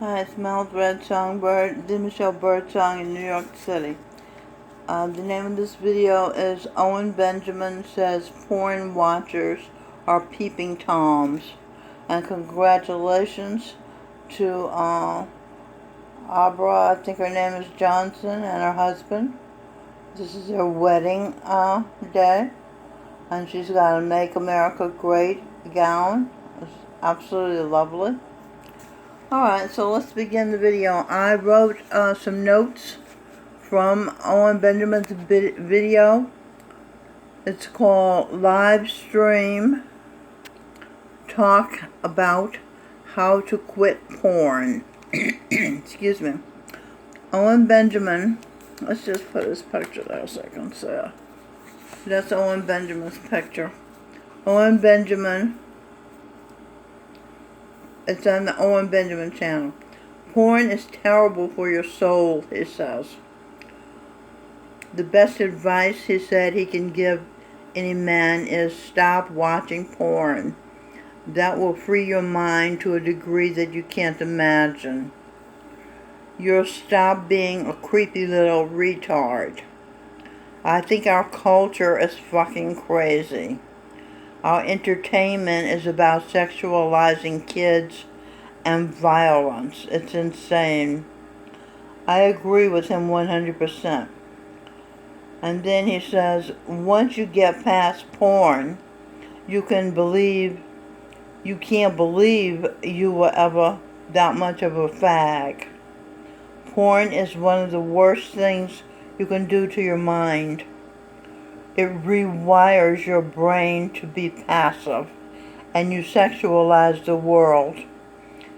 Hi, it's Mel Red Songbird, the Michelle Birdsong in New York City. The name of this video is Owen Benjamin Says Porn Watchers Are Peeping Toms. And congratulations to Abra, I think her name is Johnson, and her husband. This is their wedding day. And she's got a Make America Great gown. It's absolutely lovely. Alright, so let's begin the video. I wrote some notes from Owen Benjamin's video. It's called Live Stream Talk About How to Quit Porn. Excuse me. Owen Benjamin, let's just put his picture there so I can see it. That's Owen Benjamin's picture. Owen Benjamin. It's on the Owen Benjamin channel. Porn is terrible for your soul, he says. The best advice, he said, he can give any man is stop watching porn. That will free your mind to a degree that you can't imagine. You'll stop being a creepy little retard. I think our culture is fucking crazy. Our entertainment is about sexualizing kids and violence. It's insane. I agree with him 100%. And then he says, once you get past porn, you can't believe you were ever that much of a fag. Porn is one of the worst things you can do to your mind. It rewires your brain to be passive, and you sexualize the world.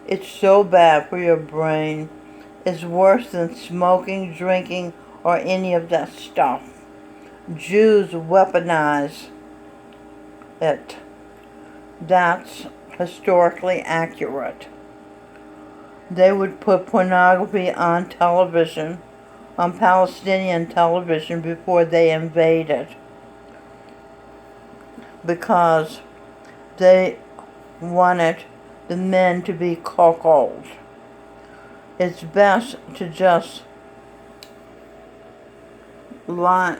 It's so bad for your brain. It's worse than smoking, drinking, or any of that stuff. Jews weaponize it. That's historically accurate. They would put pornography on television, on Palestinian television, before they invaded, because they wanted the men to be cuckolded. It's best to just lie.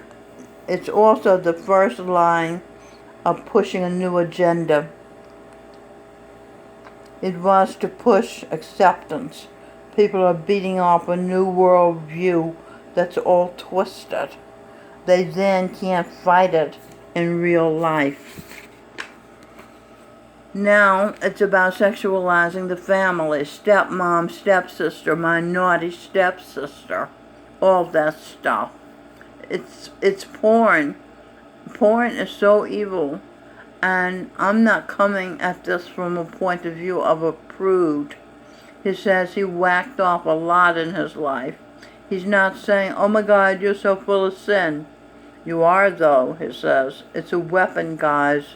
It's also the first line of pushing a new agenda. It was to push acceptance. People are beating off a new world view that's all twisted. They then can't fight it in real life. Now it's about sexualizing the family. Stepmom, stepsister, my naughty stepsister. All that stuff. It's porn. Porn is so evil. And I'm not coming at this from a point of view of a prude. He says he whacked off a lot in his life. He's not saying, oh my God, you're so full of sin. You are, though, he says. It's a weapon, guys.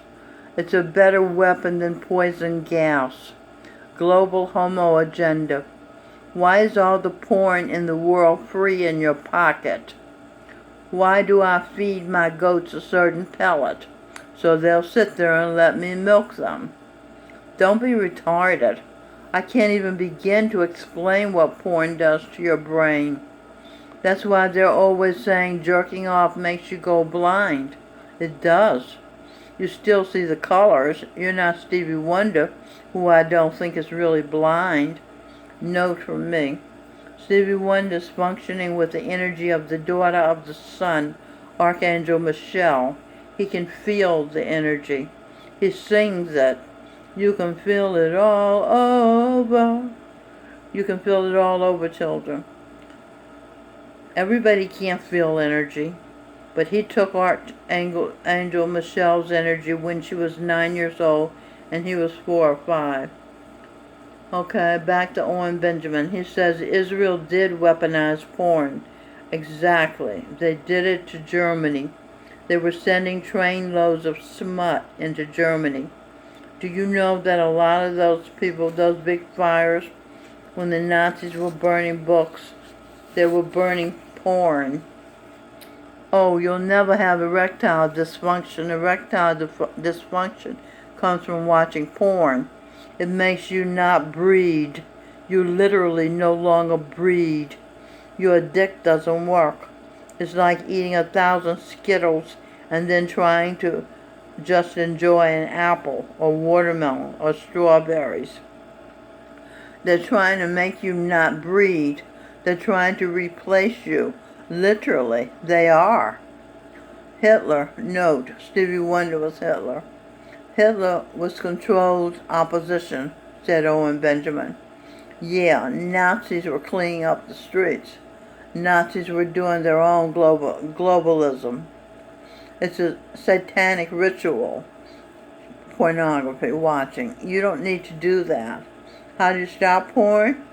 It's a better weapon than poison gas. Global homo agenda. Why is all the porn in the world free in your pocket? Why do I feed my goats a certain pellet? So they'll sit there and let me milk them. Don't be retarded. I can't even begin to explain what porn does to your brain. That's why they're always saying jerking off makes you go blind. It does. You still see the colors. You're not Stevie Wonder, who I don't think is really blind. Note from me. Stevie Wonder's functioning with the energy of the daughter of the sun, Archangel Michelle. He can feel the energy. He sings it. You can feel it all over. You can feel it all over, children. Everybody can't feel energy, but he took Archangel Michelle's energy when she was 9 years old and he was 4 or 5. Okay, back to Owen Benjamin. He says Israel did weaponize porn. Exactly. They did it to Germany. They were sending trainloads of smut into Germany. Do you know that a lot of those people, those big fires, when the Nazis were burning books, they were burning porn? Oh, you'll never have erectile dysfunction. Erectile dysfunction comes from watching porn. It makes you not breed. You literally no longer breed. Your dick doesn't work. It's like eating 1,000 Skittles and then trying to just enjoy an apple or watermelon or strawberries. They're trying to make you not breed. They're trying to replace you. Literally, they are. Hitler, note, Stevie Wonder was Hitler. Hitler was controlled opposition, said Owen Benjamin. Yeah, Nazis were cleaning up the streets. Nazis were doing their own globalism. It's a satanic ritual, pornography, watching. You don't need to do that. How do you stop porn?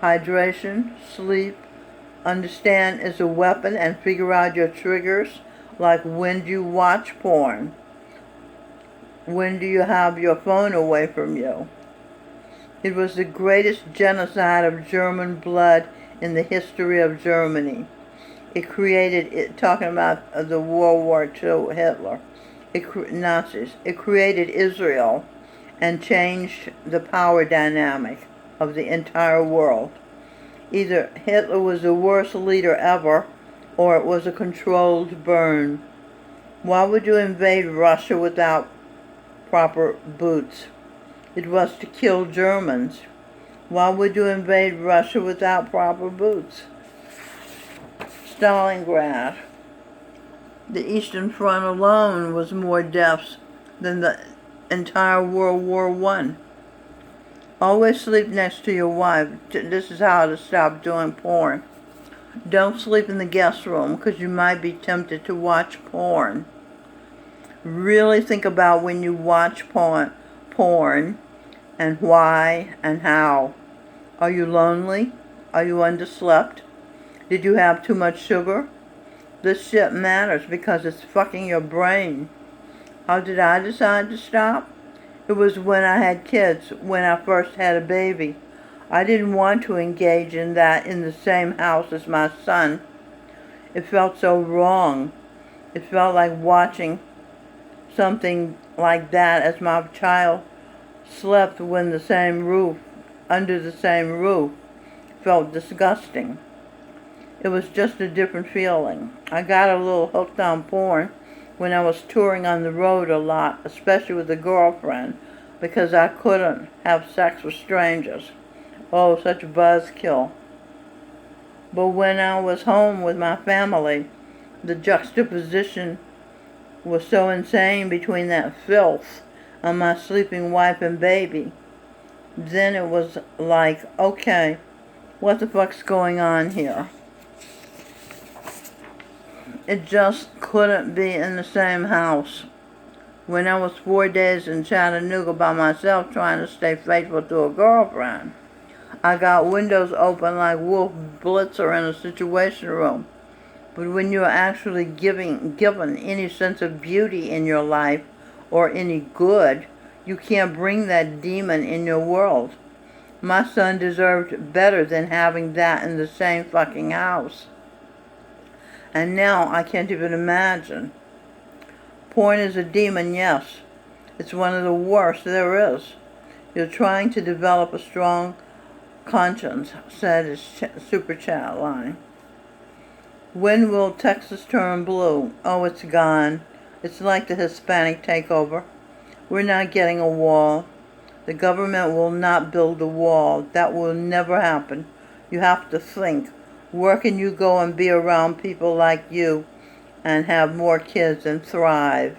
Hydration, sleep, understand is a weapon and figure out your triggers, like when do you watch porn? When do you have your phone away from you? It was the greatest genocide of German blood in the history of Germany. It created, talking about the World War II, Hitler, Nazis. It created Israel and changed the power dynamic of the entire world. Either Hitler was the worst leader ever, or it was a controlled burn. Why would you invade Russia without proper boots? It was to kill Germans. Why would you invade Russia without proper boots? Stalingrad. The Eastern Front alone was more deaths than the entire World War I. Always sleep next to your wife. This is how to stop doing porn. Don't sleep in the guest room because you might be tempted to watch porn. Really think about when you watch porn and why and how. Are you lonely? Are you underslept? Did you have too much sugar? This shit matters because it's fucking your brain. How did I decide to stop? It was when I had kids, when I first had a baby. I didn't want to engage in that in the same house as my son. It felt so wrong. It felt like watching something like that as my child slept under the same roof. Felt disgusting. It was just a different feeling. I got a little hooked on porn when I was touring on the road a lot, especially with a girlfriend, because I couldn't have sex with strangers. Oh, such a buzzkill. But when I was home with my family, the juxtaposition was so insane between that filth and my sleeping wife and baby. Then it was like, okay, what the fuck's going on here? It just couldn't be in the same house. When I was 4 days in Chattanooga by myself trying to stay faithful to a girlfriend, I got windows open like Wolf Blitzer in a situation room. But when you're actually given any sense of beauty in your life or any good, you can't bring that demon in your world. My son deserved better than having that in the same fucking house. And now I can't even imagine. Porn is a demon, yes. It's one of the worst there is. You're trying to develop a strong conscience, said his super chat line. When will Texas turn blue? Oh, it's gone. It's like the Hispanic takeover. We're not getting a wall. The government will not build a wall. That will never happen. You have to think. Where can you go and be around people like you and have more kids and thrive?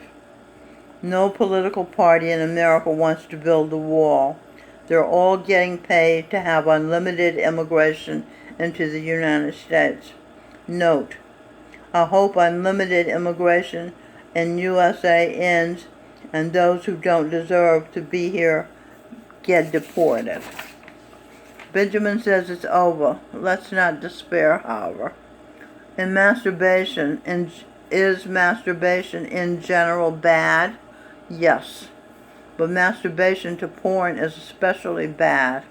No political party in America wants to build a wall. They're all getting paid to have unlimited immigration into the United States. Note, I hope unlimited immigration in USA ends and those who don't deserve to be here get deported. Benjamin says it's over. Let's not despair, however. Is masturbation in general bad? Yes. But masturbation to porn is especially bad.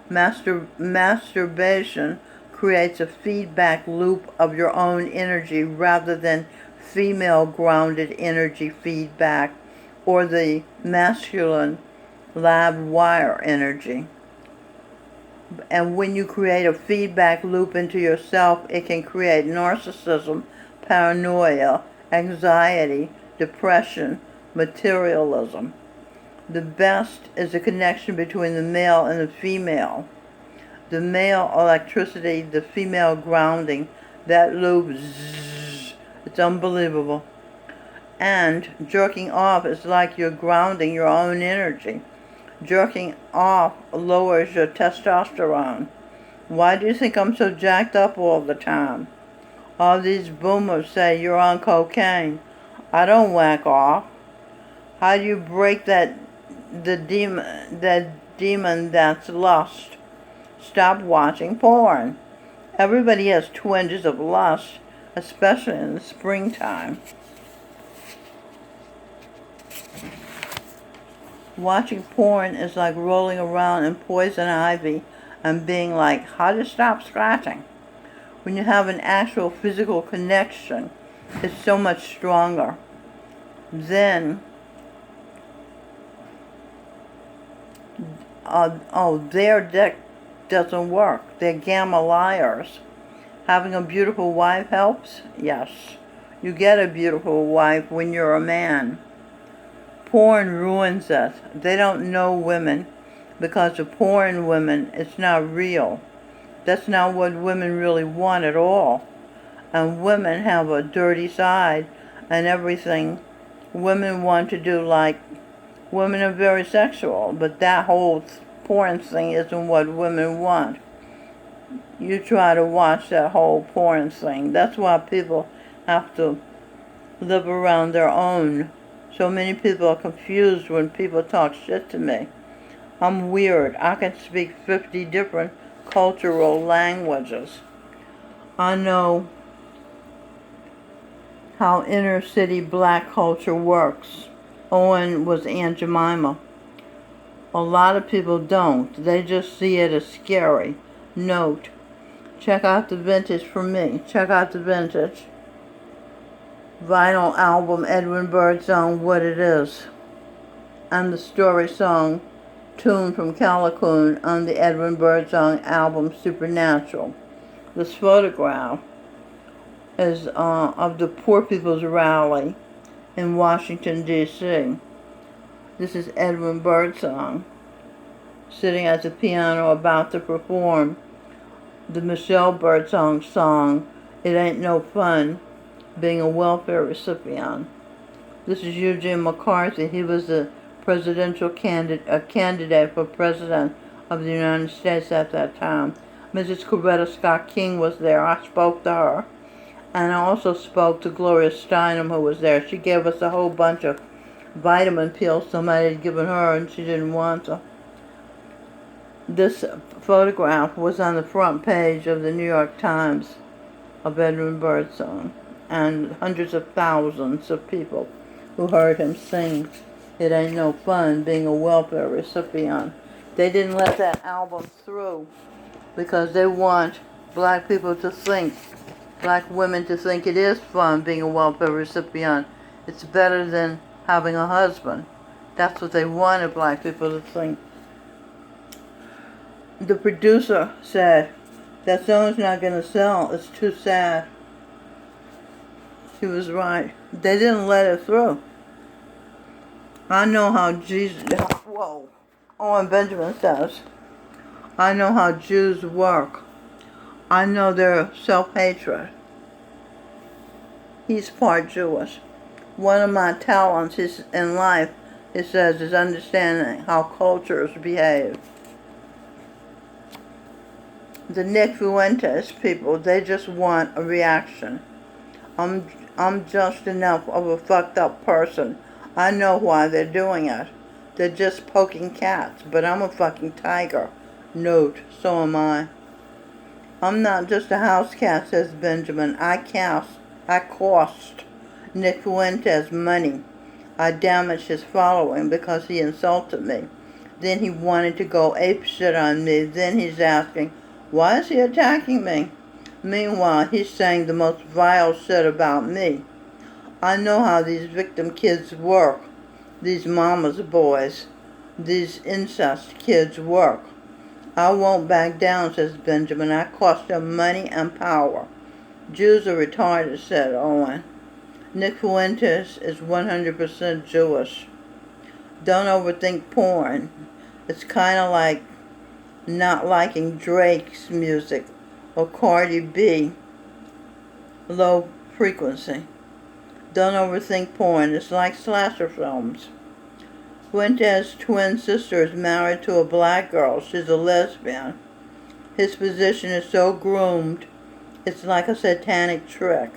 Masturbation creates a feedback loop of your own energy rather than female-grounded energy feedback or the masculine lab wire energy. And when you create a feedback loop into yourself, it can create narcissism, paranoia, anxiety, depression, materialism. The best is the connection between the male and the female. The male electricity, the female grounding, that loop, zzz, it's unbelievable. And jerking off is like you're grounding your own energy. Jerking off lowers your testosterone. Why do you think I'm so jacked up all the time? All these boomers say you're on cocaine. I don't whack off. How do you break that demon that's lust? Stop watching porn. Everybody has twinges of lust, especially in the springtime. Watching porn is like rolling around in poison ivy and being like, how to stop scratching? When you have an actual physical connection, it's so much stronger. Then, their deck doesn't work. They're gamma liars. Having a beautiful wife helps? Yes. You get a beautiful wife when you're a man. Porn ruins us. They don't know women because the porn women, it's not real. That's not what women really want at all. And women have a dirty side and everything. Women want to do, like, women are very sexual, but that whole porn thing isn't what women want. You try to watch that whole porn thing. That's why people have to live around their own. So many people are confused when people talk shit to me. I'm weird. I can speak 50 different cultural languages. I know how inner city black culture works. Owen was Aunt Jemima. A lot of people don't. They just see it as scary. Note, check out the vintage for me. Check out the vintage vinyl album, Edwin Birdsong, What It Is, and the story song, Tune from Calicoon, on the Edwin Birdsong album, Supernatural. This photograph is of the Poor People's Rally in Washington, D.C. This is Edwin Birdsong sitting at the piano about to perform the Michelle Birdsong song, It Ain't No Fun Being a Welfare Recipient. This is Eugene McCarthy. He was the presidential candidate for president of the United States at that time. Mrs. Coretta Scott King was there. I spoke to her. And I also spoke to Gloria Steinem, who was there. She gave us a whole bunch of vitamin pills somebody had given her and she didn't want them. This photograph was on the front page of the New York Times of Edwin Birdsong, and hundreds of thousands of people who heard him sing It Ain't No Fun Being a Welfare Recipient. They didn't let that album through because they want black people to think, black women to think it is fun being a welfare recipient. It's better than having a husband. That's what they wanted black people to think. The producer said, that song's not going to sell. It's too sad. He was right. They didn't let it through. I know how Owen Benjamin says, I know how Jews work. I know their self-hatred. He's part Jewish. One of my talents in life, he says, is understanding how cultures behave. The Nick Fuentes people, they just want a reaction. I'm just enough of a fucked up person. I know why they're doing it. They're just poking cats, but I'm a fucking tiger. Note, so am I. I'm not just a house cat, says Benjamin. I cost Nick Fuentes money. I damaged his following because he insulted me. Then he wanted to go apeshit on me. Then he's asking, why is he attacking me? Meanwhile, he's saying the most vile shit about me. I know how these victim kids work. These mama's boys. These incest kids work. I won't back down, says Benjamin. I cost them money and power. Jews are retarded, said Owen. Nick Fuentes is 100% Jewish. Don't overthink porn. It's kind of like not liking Drake's music or Cardi B. Low frequency. Don't overthink porn. It's like slasher films. Fuentes' twin sister is married to a black girl. She's a lesbian. His position is so groomed, it's like a satanic trick.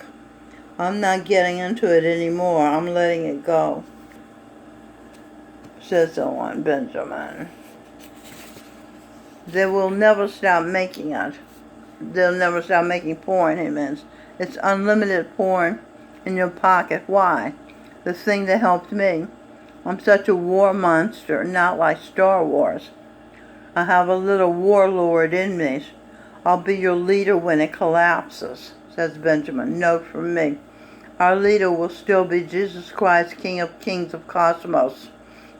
I'm not getting into it anymore. I'm letting it go, says Owen Benjamin. They will never stop making it. They'll never stop making porn, he means. It's unlimited porn in your pocket. Why? The thing that helped me. I'm such a war monster, not like Star Wars. I have a little warlord in me. I'll be your leader when it collapses, says Benjamin. Note from me. Our leader will still be Jesus Christ, King of Kings of Cosmos.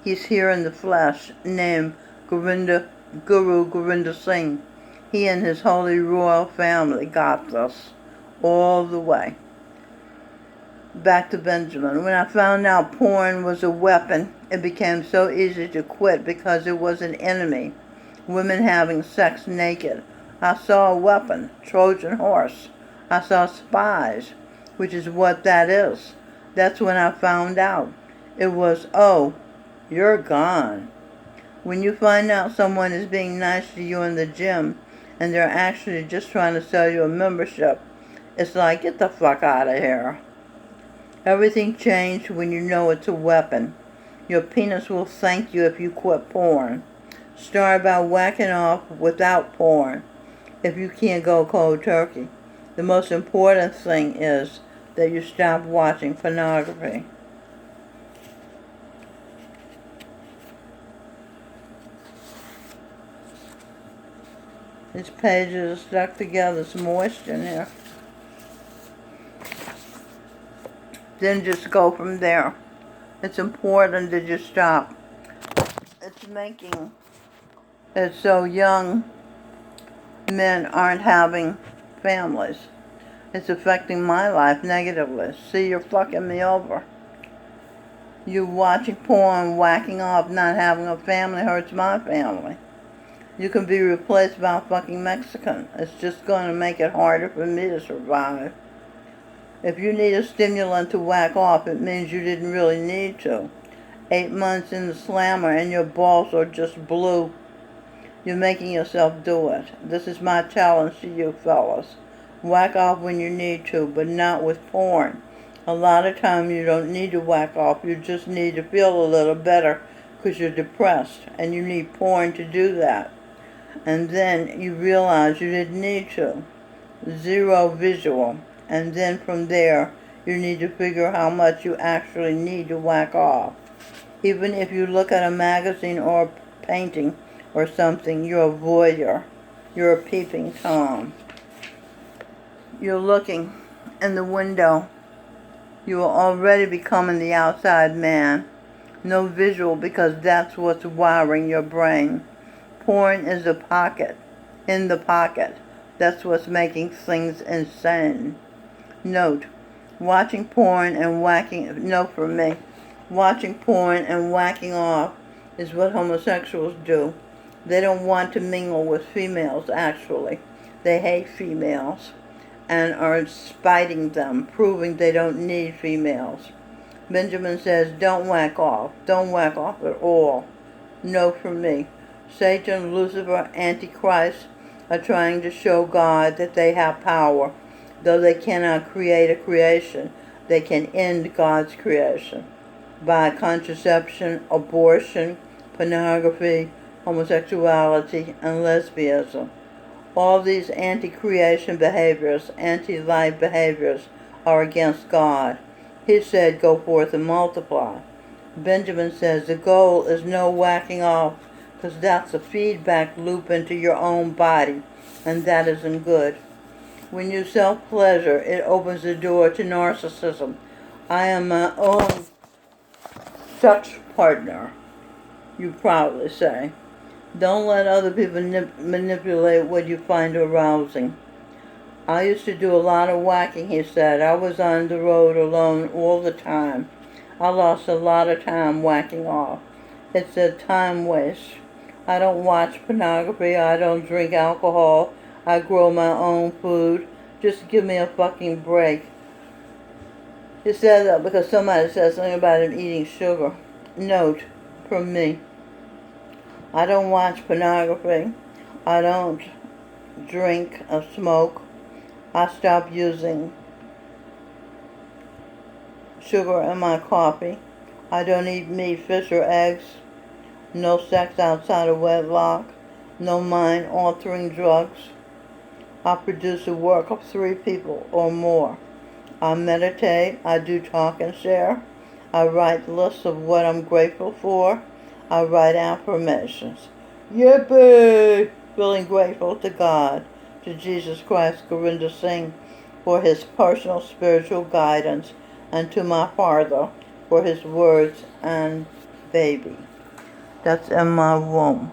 He's here in the flesh, named Guru Govinda Singh. He and his holy royal family got this all the way. Back to Benjamin. When I found out porn was a weapon, it became so easy to quit because it was an enemy. Women having sex naked. I saw a weapon, Trojan horse. I saw spies, which is what that is. That's when I found out. It was, oh, you're gone. When you find out someone is being nice to you in the gym and they're actually just trying to sell you a membership, it's like, get the fuck out of here. Everything changed when you know it's a weapon. Your penis will thank you if you quit porn. Start by whacking off without porn if you can't go cold turkey. The most important thing is that you stop watching pornography. These pages are stuck together, some moisture in here. Then just go from there. It's important to just stop. It's making it so young men aren't having families. It's affecting my life negatively. See, you're fucking me over. You watching porn, whacking off, not having a family hurts my family. You can be replaced by a fucking Mexican. It's just going to make it harder for me to survive. If you need a stimulant to whack off, it means you didn't really need to. 8 months in the slammer and your balls are just blue. You're making yourself do it. This is my challenge to you fellas. Whack off when you need to, but not with porn. A lot of time you don't need to whack off. You just need to feel a little better because you're depressed and you need porn to do that. And then you realize you didn't need to. Zero visual. And then from there, you need to figure how much you actually need to whack off. Even if you look at a magazine or a painting or something, you're a voyeur. You're a peeping Tom. You're looking in the window. You are already becoming the outside man. No visual because that's what's wiring your brain. Porn is the pocket. In the pocket. That's what's making things insane. Note, watching porn and whacking, no for me, watching porn and whacking off is what homosexuals do. They don't want to mingle with females, actually. They hate females and are spiting them, proving they don't need females. Benjamin says, don't whack off. Don't whack off at all. No for me. Satan, Lucifer, Antichrist are trying to show God that they have power. Though they cannot create a creation, they can end God's creation by contraception, abortion, pornography, homosexuality, and lesbianism. All these anti-creation behaviors, anti-life behaviors are against God. He said, go forth and multiply. Benjamin says the goal is no whacking off because that's a feedback loop into your own body, and that isn't good. When you self-pleasure, it opens the door to narcissism. I am my own sex partner, you proudly say. Don't let other people manipulate what you find arousing. I used to do a lot of whacking, he said. I was on the road alone all the time. I lost a lot of time whacking off. It's a time waste. I don't watch pornography. I don't drink alcohol. I grow my own food. Just give me a fucking break. He said that because somebody said something about him eating sugar. Note from me. I don't watch pornography. I don't drink or smoke. I stopped using sugar in my coffee. I don't eat meat, fish, or eggs. No sex outside of wedlock. No mind-altering drugs. I produce a work of 3 people or more. I meditate. I do talk and share. I write lists of what I'm grateful for. I write affirmations. Yippee! Feeling grateful to God, to Jesus Christ, Gorinda Singh, for his personal spiritual guidance, and to my father for his words and baby that's in my womb.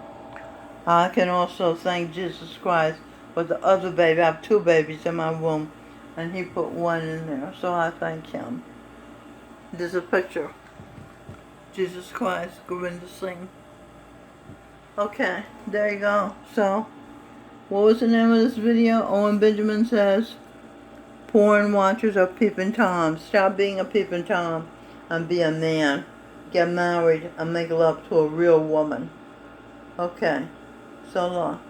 I can also thank Jesus Christ for the other baby. I have 2 babies in my womb, and he put 1 in there, so I thank him. There's a picture. Jesus Christ, Gorinda Singh. Okay, there you go. So, what was the name of this video? Owen Benjamin says, porn watchers are peeping toms. Stop being a peeping tom and be a man. Get married and make love to a real woman. Okay, so long.